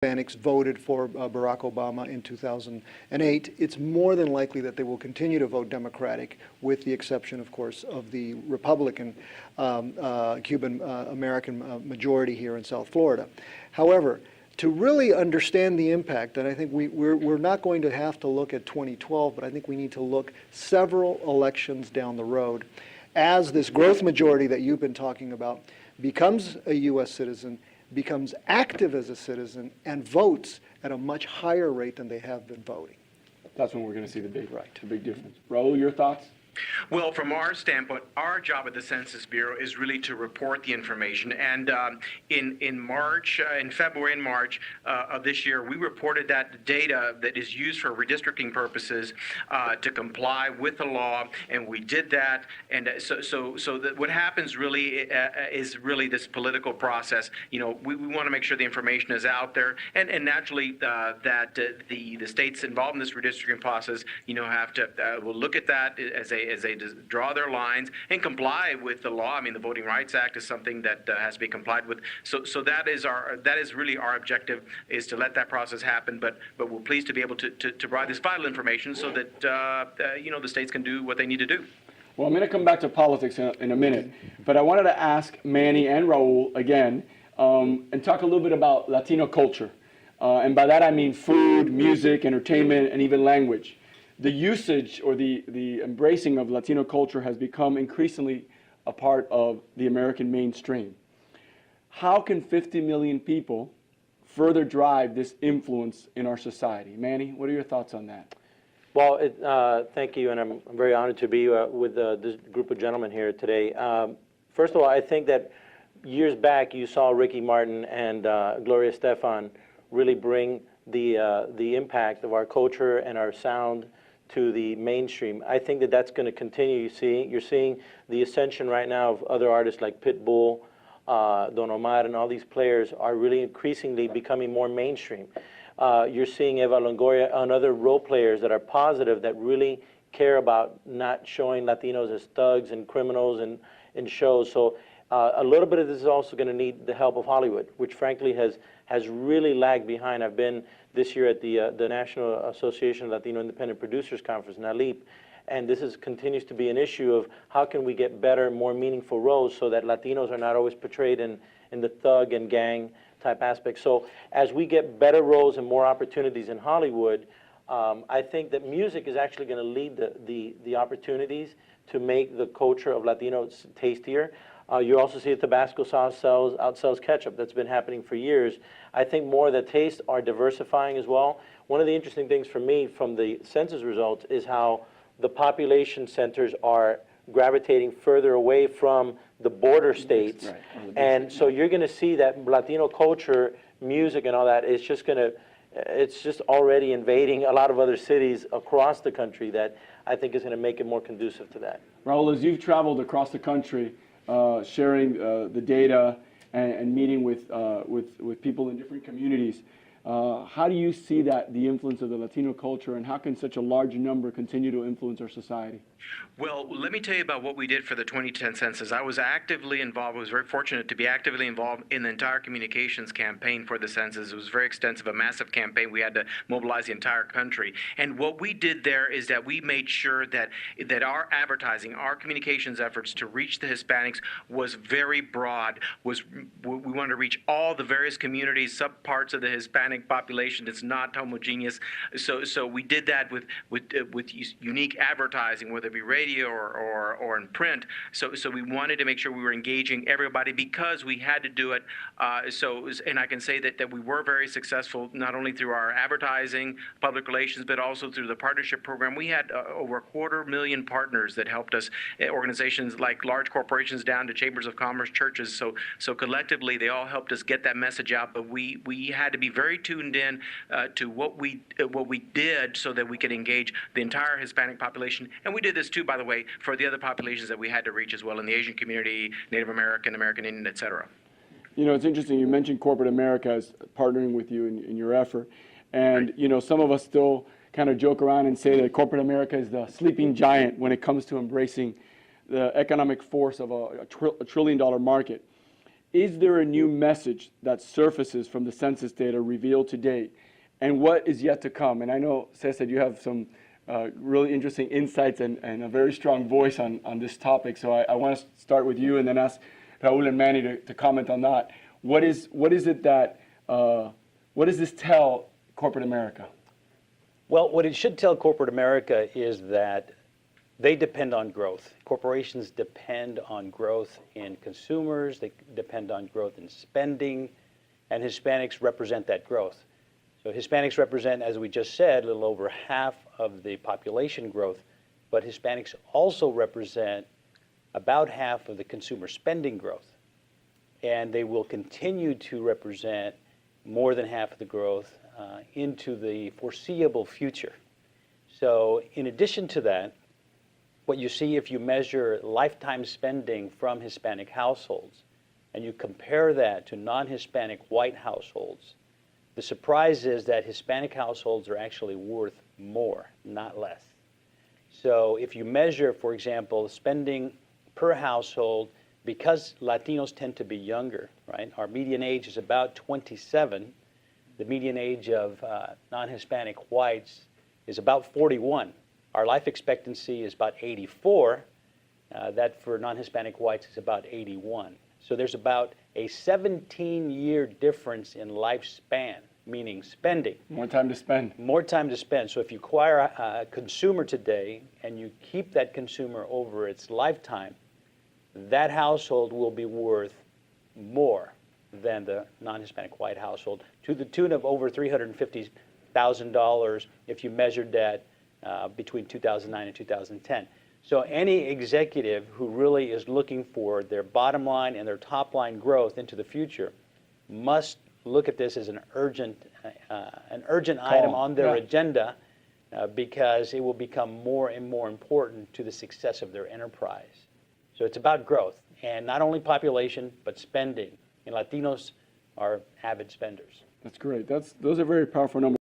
Hispanics voted for Barack Obama in 2008, it's more than likely that they will continue to vote Democratic, with the exception, of course, of the Republican Cuban American majority here in South Florida. However, to really understand the impact, and I think we're not going to have to look at 2012, but I think we need to look several elections down the road as this growth majority that you've been talking about becomes a U.S. citizen, becomes active as a citizen, and votes at a much higher rate than they have been voting. That's when we're going to see the big difference. Raul, your thoughts? Well, from our standpoint, our job at the Census Bureau is really to report the information. And in February and March of this year, we reported that data that is used for redistricting purposes to comply with the law, and we did that. And so that what happens really is really this political process. You know, we want to make sure the information is out there, and naturally that the states involved in this redistricting process, you know, have to will look at that as they draw their lines and comply with the law. I mean, the Voting Rights Act is something that has to be complied with. So that is really our objective, is to let that process happen. But we're pleased to be able to provide this vital information so that you know, the states can do what they need to do. Well, I'm going to come back to politics in a minute, but I wanted to ask Manny and Raul again and talk a little bit about Latino culture. And by that I mean food, music, entertainment, and even language. The usage or the embracing of Latino culture has become increasingly a part of the American mainstream. How can 50 million people further drive this influence in our society? Manny, what are your thoughts on that? Well, thank you, and I'm very honored to be with this group of gentlemen here today. First of all, I think that years back you saw Ricky Martin and Gloria Estefan really bring the impact of our culture and our sound to the mainstream. I think that that's going to continue. You're seeing the ascension right now of other artists like Pitbull, Don Omar, and all these players are really increasingly becoming more mainstream. You're seeing Eva Longoria and other role players that are positive, that really care about not showing Latinos as thugs and criminals in shows. So a little bit of this is also going to need the help of Hollywood, which frankly has really lagged behind. I've been this year at the National Association of Latino Independent Producers Conference, NALIP, and this continues to be an issue of how can we get better, more meaningful roles so that Latinos are not always portrayed in the thug and gang type aspect. So as we get better roles and more opportunities in Hollywood, I think that music is actually going to lead the opportunities to make the culture of Latinos tastier. You also see that Tabasco sauce outsells ketchup. That's been happening for years. I think more of the tastes are diversifying as well. One of the interesting things for me from the census results is how the population centers are gravitating further away from the border states. Right. And so you're going to see that Latino culture, music and all that is just going to, it's just already invading a lot of other cities across the country that I think is going to make it more conducive to that. Raul, as you've traveled across the country, sharing the data and meeting with people in different communities, how do you see that the influence of the Latino culture, and how can such a large number continue to influence our society? Well, let me tell you about what we did for the 2010 census. I was actively involved. I was very fortunate to be actively involved in the entire communications campaign for the census. It was very extensive, a massive campaign. We had to mobilize the entire country. And what we did there is that we made sure that our advertising, our communications efforts to reach the Hispanics was very broad. We wanted to reach all the various communities, subparts of the Hispanic population. It's not homogeneous. So we did that with unique advertising, whether it be radio or in print. So we wanted to make sure we were engaging everybody because we had to do it. And I can say that we were very successful, not only through our advertising, public relations, but also through the partnership program. We had over 250,000 partners that helped us, organizations like large corporations down to chambers of commerce, churches. So collectively, they all helped us get that message out. But we had to be very tuned in to what we did so that we could engage the entire Hispanic population. And we did this too, by the way, for the other populations that we had to reach as well, in the Asian community, Native American, American Indian, et cetera. You know, it's interesting, you mentioned corporate America as partnering with you in your effort. And, right. You know, some of us still kind of joke around and say that corporate America is the sleeping giant when it comes to embracing the economic force of a $1 trillion market. is there a new message that surfaces from the census data revealed to date, and what is yet to come? And I know, Cesar, you have some really interesting insights and a very strong voice on this topic, so I want to start with you and then ask Raul and Manny to comment on that. What is it that, what does this tell corporate America? Well, what it should tell corporate America is that they depend on growth. Corporations depend on growth in consumers, they depend on growth in spending, and Hispanics represent that growth. So Hispanics represent, as we just said, a little over half of the population growth, but Hispanics also represent about half of the consumer spending growth. And they will continue to represent more than half of the growth into the foreseeable future. So in addition to that, what you see if you measure lifetime spending from Hispanic households and you compare that to non-Hispanic white households, the surprise is that Hispanic households are actually worth more, not less. So if you measure, for example, spending per household, because Latinos tend to be younger, right? Our median age is about 27. The median age of non-Hispanic whites is about 41. Our life expectancy is about 84. That for non-Hispanic whites is about 81. So there's about a 17-year difference in lifespan, meaning spending. More time to spend. More time to spend. So if you acquire a consumer today and you keep that consumer over its lifetime, that household will be worth more than the non-Hispanic white household, to the tune of over $350,000 if you measured that between 2009 and 2010. So any executive who really is looking for their bottom line and their top line growth into the future must look at this as an urgent item on their agenda because it will become more and more important to the success of their enterprise. So it's about growth, and not only population, but spending. And Latinos are avid spenders. That's great. Those are very powerful numbers.